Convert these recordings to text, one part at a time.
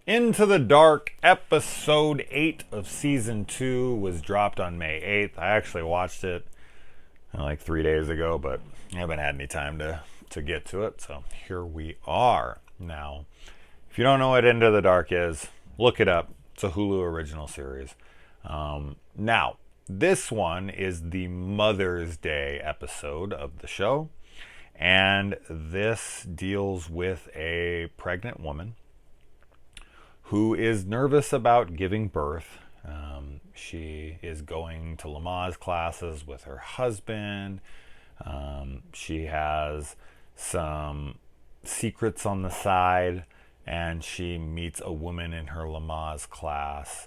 Into the Dark, episode 8 of season 2 was dropped on May 8th. I actually watched it like 3 days ago, but I haven't had any time to get to it, so here we are. Now, if you don't know what Into the Dark is, look it up. It's a Hulu original series. Now, this one is the Mother's Day episode of the show, and this deals with a pregnant woman who is nervous about giving birth. She is going to Lamaze classes with her husband. She has some secrets on the side, and she meets a woman in her Lamaze class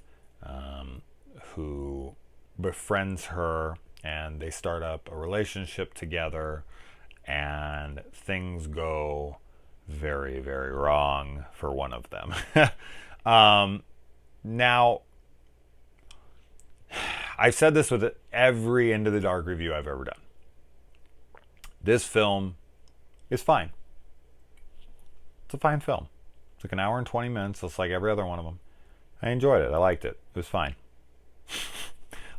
who befriends her, and they start up a relationship together, and things go very, very wrong for one of them. Now, I've said this with every Into the Dark review I've ever done. This film is fine. It's a fine film. It's like an hour and 20 minutes. It's like every other one of them. I enjoyed it. I liked it. It was fine.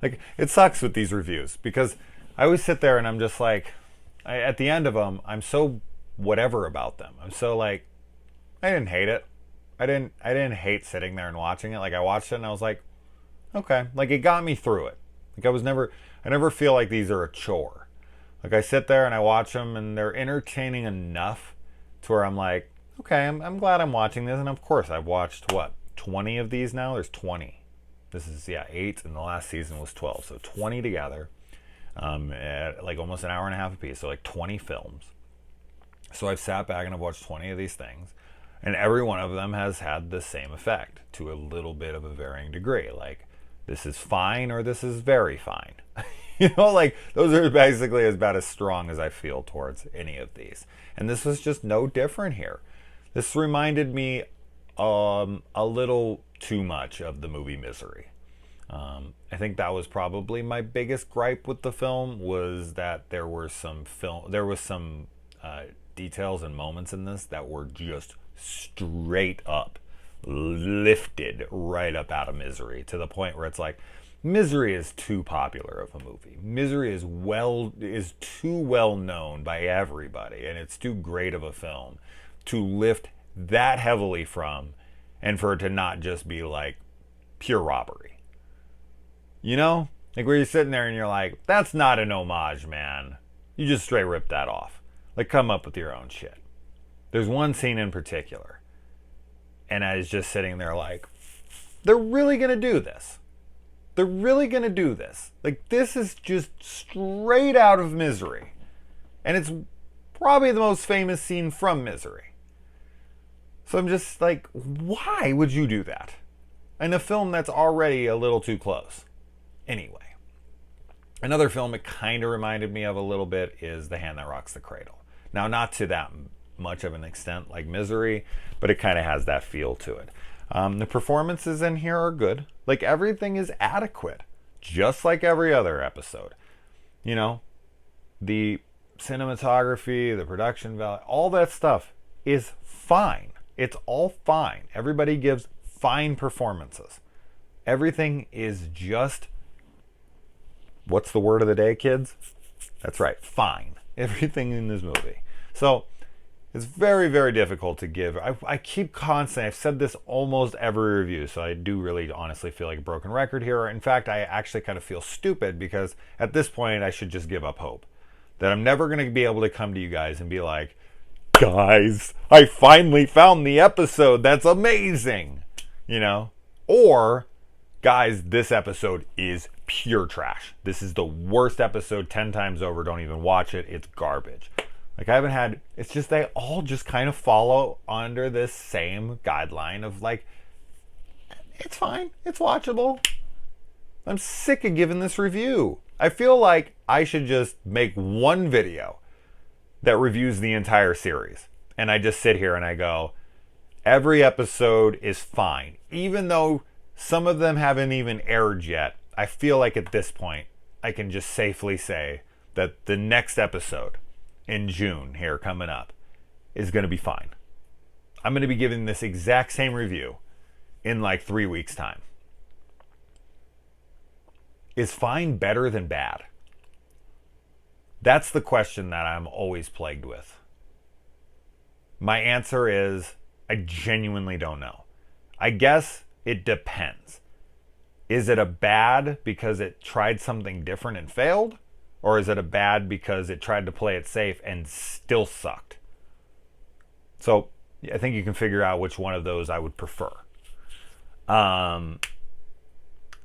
Like, it sucks with these reviews because I always sit there and I'm just like, at the end of them, I'm so whatever about them. I'm so like, I didn't hate it. I didn't hate sitting there and watching it. Like, I watched it and I was like, okay. Like, it got me through it. Like, I never feel like these are a chore. Like, I sit there and I watch them and they're entertaining enough to where I'm like, okay, I'm glad I'm watching this. And of course, I've watched, 20 of these now? There's 20. This is, 8, and the last season was 12. So 20 together, at like almost an hour and a half apiece. So like 20 films. So I've sat back and I've watched 20 of these things. And every one of them has had the same effect to a little bit of a varying degree. Like, this is fine or this is very fine. Like, those are basically about as strong as I feel towards any of these. And this was just no different here. This reminded me a little too much of the movie Misery. I think that was probably my biggest gripe with the film, was that there was some details and moments in this that were just straight up lifted right up out of Misery, to the point where it's like, Misery is too popular of a movie. Misery is too well known by everybody, and it's too great of a film to lift that heavily from, and for it to not just be like pure robbery. Like, where you're sitting there and you're like, that's not an homage, man. You just straight ripped that off. Like, come up with your own shit. There's one scene in particular, and I was just sitting there like, they're really going to do this. They're really going to do this. Like, this is just straight out of Misery. And it's probably the most famous scene from Misery. So I'm just like, why would you do that in a film that's already a little too close? Anyway, another film it kind of reminded me of a little bit is The Hand That Rocks the Cradle. Now, not to that much of an extent like Misery, but it kind of has that feel to it. The performances in here are good. Like, everything is adequate, just like every other episode. The cinematography, the production value, all that stuff is fine. It's all fine. Everybody gives fine performances. Everything is just, what's the word of the day, kids? That's right, fine. Everything in this movie. So, it's very, very difficult to give. I keep constantly, I've said this almost every review, so I do really honestly feel like a broken record here. In fact, I actually kind of feel stupid, because at this point, I should just give up hope. That I'm never going to be able to come to you guys and be like, guys, I finally found the episode. That's amazing. Or, guys, this episode is pure trash. This is the worst episode 10 times over. Don't even watch it. It's garbage. Like, I haven't had, it's just, they all just kind of follow under this same guideline of like, it's fine, it's watchable. I'm sick of giving this review. I feel like I should just make one video that reviews the entire series. And I just sit here and I go, every episode is fine. Even though some of them haven't even aired yet, I feel like at this point, I can just safely say that the next episode in June here coming up is going to be fine. I'm going to be giving this exact same review in like 3 weeks' time. Is fine better than bad? That's the question that I'm always plagued with. My answer is I genuinely don't know. I guess it depends. Is it a bad because it tried something different and failed? Or is it a bad because it tried to play it safe and still sucked? So I think you can figure out which one of those I would prefer.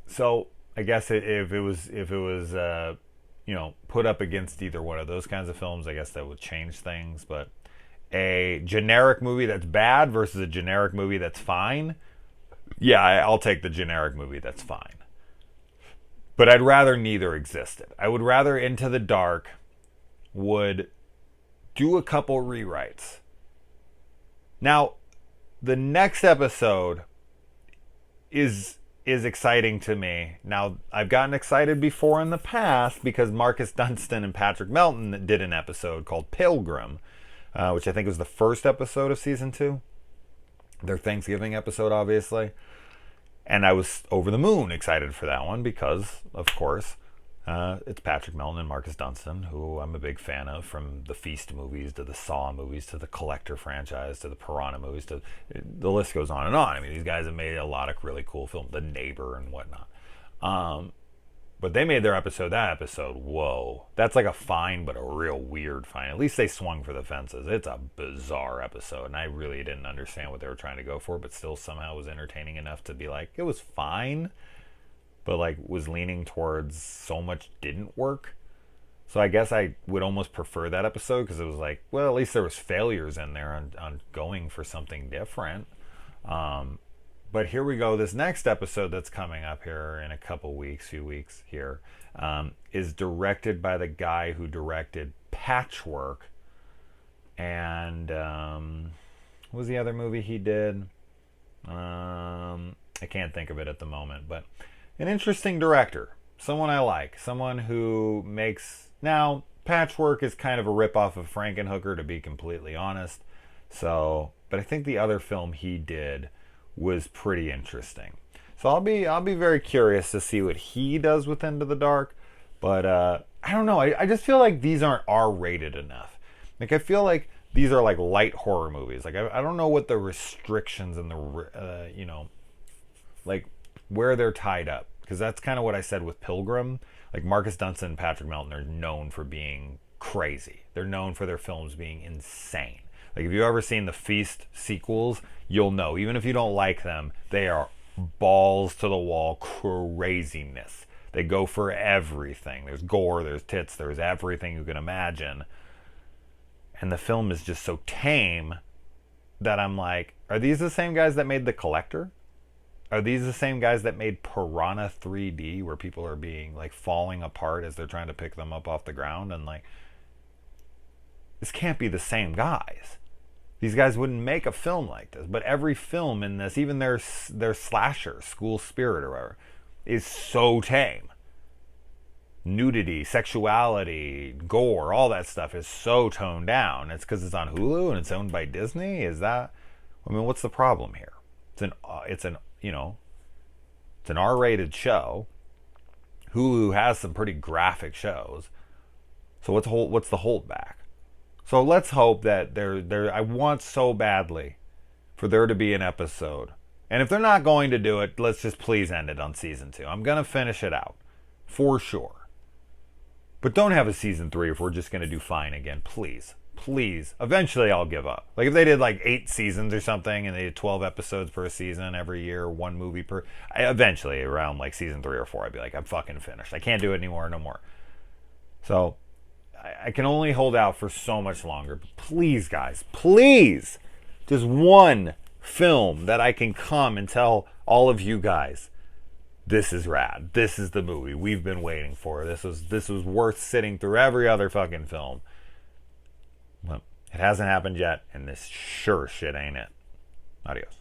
So I guess if it was put up against either one of those kinds of films, I guess that would change things. But a generic movie that's bad versus a generic movie that's fine, yeah, I'll take the generic movie that's fine. But I'd rather neither existed. I would rather Into the Dark would do a couple rewrites. Now, the next episode is exciting to me. Now, I've gotten excited before in the past because Marcus Dunstan and Patrick Melton did an episode called Pilgrim, which I think was the first episode of season 2. Their Thanksgiving episode, obviously. And I was over the moon excited for that one because, of course, it's Patrick Melton and Marcus Dunstan, who I'm a big fan of, from the Feast movies to the Saw movies to the Collector franchise to the Piranha movies. The list goes on and on. I mean, these guys have made a lot of really cool films, The Neighbor and whatnot. But they made that episode, whoa. That's like a fine but a real weird fine. At least they swung for the fences. It's a bizarre episode, and I really didn't understand what they were trying to go for, but still somehow was entertaining enough to be like, it was fine, but like was leaning towards so much didn't work. So I guess I would almost prefer that episode because it was like, well, at least there was failures in there on going for something different. But here we go. This next episode that's coming up here in a few weeks here, is directed by the guy who directed Patchwork. And what was the other movie he did? I can't think of it at the moment. But an interesting director. Someone I like. Someone who makes... Now, Patchwork is kind of a ripoff of Frankenhooker, to be completely honest. So, but I think the other film he did was pretty interesting. So I'll be very curious to see what he does with Into the Dark. But I don't know. I just feel like these aren't R-rated enough. Like, I feel like these are like light horror movies. Like, I don't know what the restrictions and the like where they're tied up, because that's kind of what I said with Pilgrim. Like, Marcus Dunstan and Patrick Melton are known for being crazy. They're known for their films being insane. Like, if you've ever seen the Feast sequels, you'll know. Even if you don't like them, they are balls to the wall craziness. They go for everything. There's gore, there's tits, there's everything you can imagine. And the film is just so tame that I'm like, are these the same guys that made The Collector? Are these the same guys that made Piranha 3D, where people are being like falling apart as they're trying to pick them up off the ground? And like, this can't be the same guys. These guys wouldn't make a film like this. But every film in this, even their slasher, School Spirit or whatever, is so tame. Nudity, sexuality, gore, all that stuff is so toned down. It's because it's on Hulu and it's owned by Disney. Is that? I mean, what's the problem here? It's an R-rated show. Hulu has some pretty graphic shows. So what's the holdback? So let's hope that I want so badly for there to be an episode. And if they're not going to do it, let's just please end it on season 2. I'm going to finish it out. For sure. But don't have a season 3 if we're just going to do fine again. Please. Please. Eventually I'll give up. Like, if they did like 8 seasons or something and they did 12 episodes per season every year, 1 movie per... eventually, around like season 3 or 4, I'd be like, I'm fucking finished. I can't do it anymore, no more. So... I can only hold out for so much longer. But please, guys, please, just one film that I can come and tell all of you guys, this is rad. This is the movie we've been waiting for. This was worth sitting through every other fucking film. Well, it hasn't happened yet, and this sure shit ain't it. Adios.